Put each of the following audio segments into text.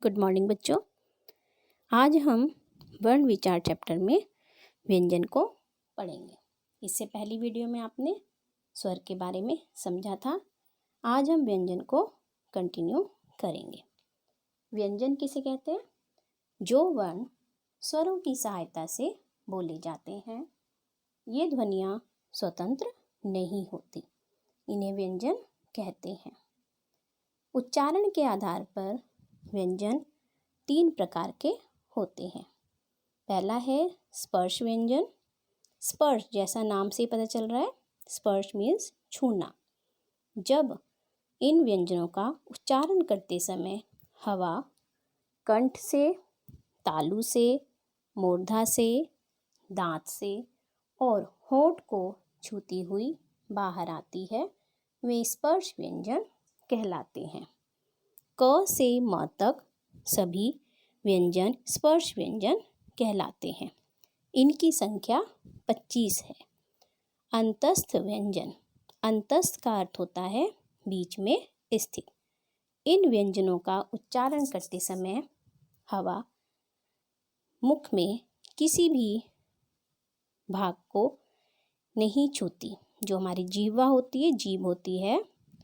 Good morning बच्चों। आज हम वर्ण विचार चैप्टर में व्यंजन को पढ़ेंगे। इससे पहली वीडियो में आपने स्वर के बारे में समझा था। आज हम व्यंजन को कंटिन्यू करेंगे। व्यंजन किसे कहते हैं? जो वर्ण स्वरों की सहायता से बोले जाते हैं। ये ध्वनियाँ स्वतंत्र नहीं होती, इन्हें व्यंजन कहते हैं। उच्चारण के आधार पर व्यंजन 3 प्रकार के होते हैं। पहला है स्पर्श व्यंजन। स्पर्श जैसा नाम से पता चल रहा है, स्पर्श मीन्स छूना। जब इन व्यंजनों का उच्चारण करते समय हवा कंठ से, तालु से, मूर्धा से, दांत से और होंठ को छूती हुई बाहर आती है, वे स्पर्श व्यंजन कहलाते हैं। क से म तक सभी व्यंजन स्पर्श व्यंजन कहलाते हैं। इनकी संख्या 25 है। अंतस्थ व्यंजन, अंतस्थ का अर्थ होता है बीच में स्थित। इन व्यंजनों का उच्चारण करते समय हवा मुख में किसी भी भाग को नहीं छूती। जो हमारी जीवा होती है, जीभ होती है,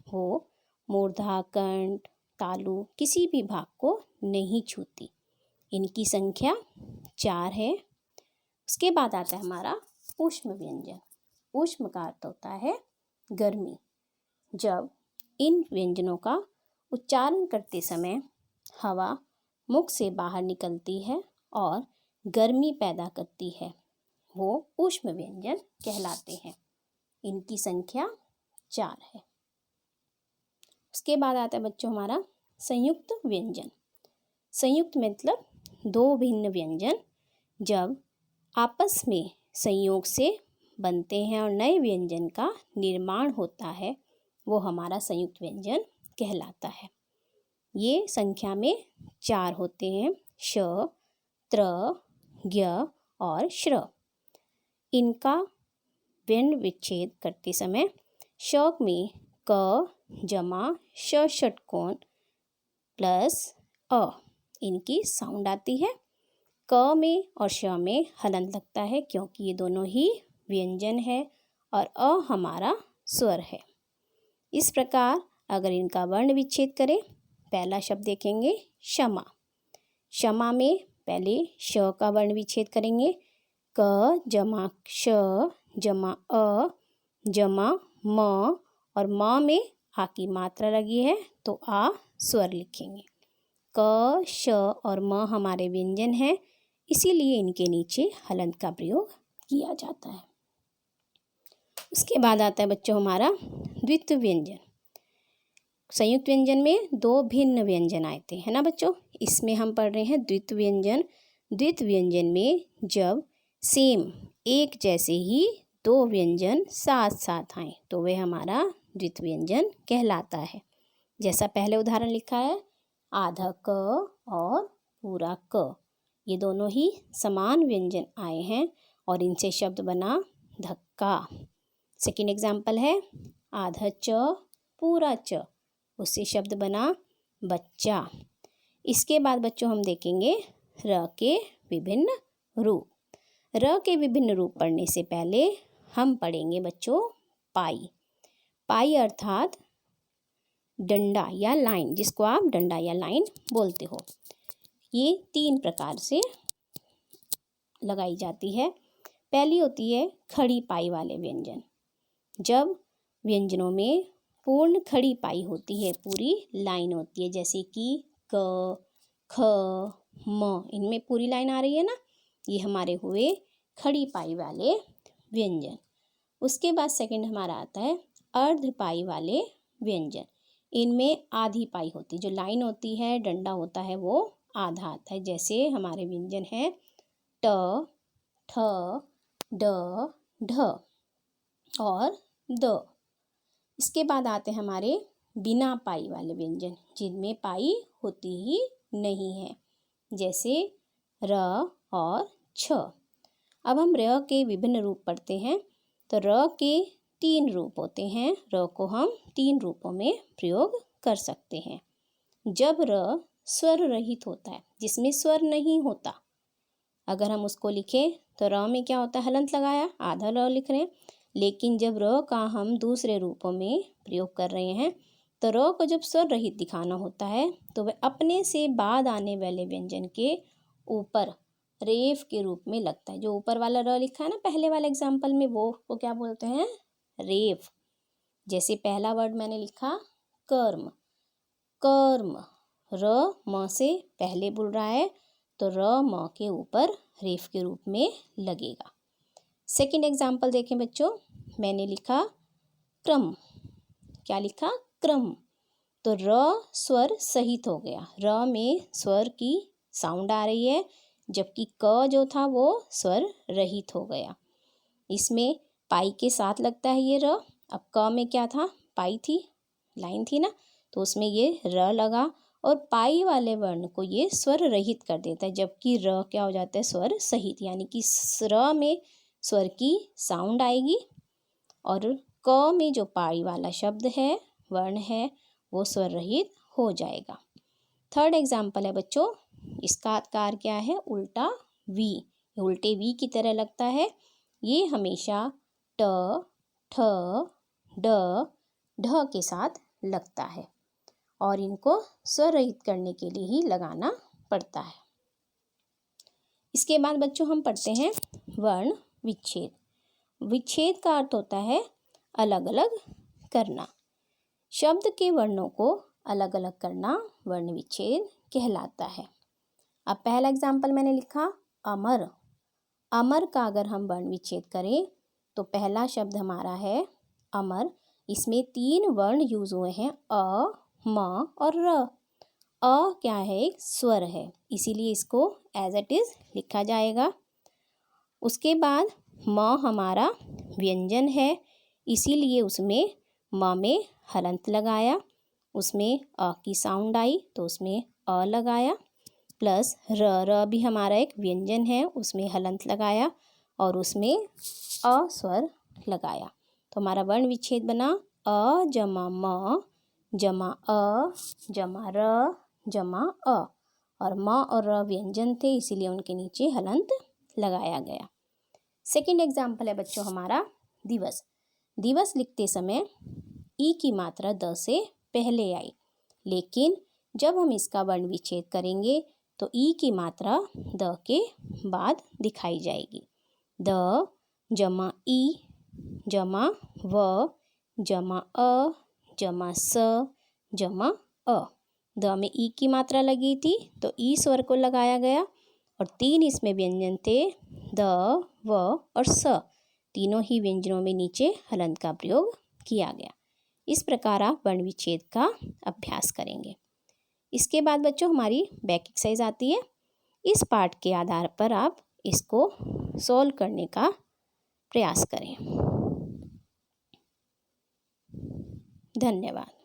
वो मूर्धा, कंठ, तालु किसी भी भाग को नहीं छूती। इनकी संख्या 4 है। उसके बाद आता है हमारा ऊष्म व्यंजन। ऊष्म का अर्थ होता है गर्मी। जब इन व्यंजनों का उच्चारण करते समय हवा मुख से बाहर निकलती है और गर्मी पैदा करती है, वो ऊष्म व्यंजन कहलाते हैं। इनकी संख्या 4 है। उसके बाद आता है बच्चों हमारा संयुक्त व्यंजन। संयुक्त मतलब 2 भिन्न व्यंजन जब आपस में संयोग से बनते हैं और नए व्यंजन का निर्माण होता है, वो हमारा संयुक्त व्यंजन कहलाता है। ये संख्या में 4 होते हैं, श, त्र, ज्ञ और श्र। इनका व्यंजन विच्छेद करते समय श में क जमा श षटकोण प्लस अ, इनकी साउंड आती है। क में और श में हलंत लगता है क्योंकि ये दोनों ही व्यंजन है और अ हमारा स्वर है। इस प्रकार अगर इनका वर्ण विच्छेद करें, पहला शब्द देखेंगे क्षमा। क्षमा में पहले श का वर्ण विच्छेद करेंगे। क जमा श जमा अ जमा म और म में आ की मात्रा लगी है तो आ स्वर लिखेंगे। क, श और म हमारे व्यंजन हैं, इसीलिए इनके नीचे हलंत का प्रयोग किया जाता है। उसके बाद आता है बच्चों हमारा द्वित्व व्यंजन। संयुक्त व्यंजन में 2 भिन्न व्यंजन आए थे, है ना बच्चों। इसमें हम पढ़ रहे हैं द्वित्व व्यंजन। द्वित्व व्यंजन में जब सेम एक जैसे ही 2 व्यंजन साथ साथ आए तो वे हमारा द्वित्व व्यंजन कहलाता है। जैसा पहले उदाहरण लिखा है, आधा क और पूरा क, ये दोनों ही समान व्यंजन आए हैं और इनसे शब्द बना धक्का। सेकेंड एग्जाम्पल है आधा च पूरा च, उससे शब्द बना बच्चा। इसके बाद बच्चों हम देखेंगे र के विभिन्न रूप। र के विभिन्न रूप पढ़ने से पहले हम पढ़ेंगे बच्चों पाई। पाई अर्थात डंडा या लाइन, जिसको आप डंडा या लाइन बोलते हो। ये 3 प्रकार से लगाई जाती है। पहली होती है खड़ी पाई वाले व्यंजन। जब व्यंजनों में पूर्ण खड़ी पाई होती है, पूरी लाइन होती है, जैसे कि क, ख, म, इनमें पूरी लाइन आ रही है ना, ये हमारे हुए खड़ी पाई वाले व्यंजन। उसके बाद सेकंड हमारा आता है अर्ध पाई वाले व्यंजन। इनमें आधी पाई होती है, जो लाइन होती है, डंडा होता है, वो आधा आता है। जैसे हमारे व्यंजन हैं ट, ठ, ड, ढ और द। इसके बाद आते हैं हमारे बिना पाई वाले व्यंजन, जिनमें पाई होती ही नहीं है, जैसे र और छ। अब हम र के विभिन्न रूप पढ़ते हैं। तो र के 3 रूप होते हैं। र को हम 3 रूपों में प्रयोग कर सकते हैं। जब र स्वर रहित होता है, जिसमें स्वर नहीं होता। अगर हम उसको लिखें तो र में क्या होता है, हलंत लगाया, आधा र लिख रहे हैं। लेकिन जब र का हम दूसरे रूपों में प्रयोग कर रहे हैं तो र को जब स्वर रहित दिखाना होता है तो वह अपने से बाद आने वाले व्यंजन के ऊपर रेफ के रूप में लगता है। जो ऊपर वाला र लिखा है ना पहले वाले एग्जाम्पल में, वो क्या बोलते हैं, रेफ। जैसे पहला वर्ड मैंने लिखा कर्म, कर्म, र म से पहले बोल रहा है तो र म के ऊपर रेफ के रूप में लगेगा। सेकंड एग्जाम्पल देखें बच्चों, मैंने लिखा क्रम। क्या लिखा, क्रम। तो र स्वर सहित हो गया, र में स्वर की साउंड आ रही है, जबकि क जो था वो स्वर रहित हो गया। इसमें पाई के साथ लगता है ये र। अब क में क्या था, पाई थी, लाइन थी ना, तो उसमें ये र लगा और पाई वाले वर्ण को ये स्वर रहित कर देता है, जबकि र क्या हो जाता है, स्वर सहित। यानी कि र में स्वर की साउंड आएगी और क में जो पाई वाला शब्द है, वर्ण है, वो स्वर रहित हो जाएगा। थर्ड एग्जाम्पल है बच्चों, इसका आकार क्या है, उल्टा वी। उल्टे वी की तरह लगता है। ये हमेशा ट, ठ, ड, ढ के साथ लगता है और इनको स्वर रहित करने के लिए ही लगाना पड़ता है। इसके बाद बच्चों हम पढ़ते हैं वर्ण विच्छेद। विच्छेद का अर्थ होता है अलग अलग करना। शब्द के वर्णों को अलग अलग करना वर्ण विच्छेद कहलाता है। अब पहला एग्जाम्पल मैंने लिखा अमर। अमर का अगर हम वर्ण विच्छेद करें तो पहला शब्द हमारा है अमर। इसमें 3 वर्ण यूज हुए हैं, अ, म और र। अ क्या है, एक स्वर है, इसीलिए इसको एज इट इज लिखा जाएगा। उसके बाद म हमारा व्यंजन है, इसीलिए उसमें म में हलंत लगाया, उसमें अ की साउंड आई तो उसमें अ लगाया, प्लस र भी हमारा एक व्यंजन है, उसमें हलंत लगाया और उसमें अ स्वर लगाया। तो हमारा वर्ण विच्छेद बना अ जमा म जमा अ जमा र जमा अ, और म और र व्यंजन थे, इसीलिए उनके नीचे हलंत लगाया गया। सेकंड एग्जाम्पल है बच्चों हमारा दिवस। दिवस लिखते समय ई की मात्रा द से पहले आई, लेकिन जब हम इसका वर्ण विच्छेद करेंगे तो ई की मात्रा द के बाद दिखाई जाएगी। द जमा ई जमा व जमा अ जमा स जमा अ। द में ई की मात्रा लगी थी तो ई स्वर को लगाया गया और 3 इसमें व्यंजन थे, द, व और स। तीनों ही व्यंजनों में नीचे हलंत का प्रयोग किया गया। इस प्रकार आप वर्ण विच्छेद का अभ्यास करेंगे। इसके बाद बच्चों हमारी बैक एक्सरसाइज आती है। इस पाठ के आधार पर आप इसको सॉल्व करने का प्रयास करें। धन्यवाद।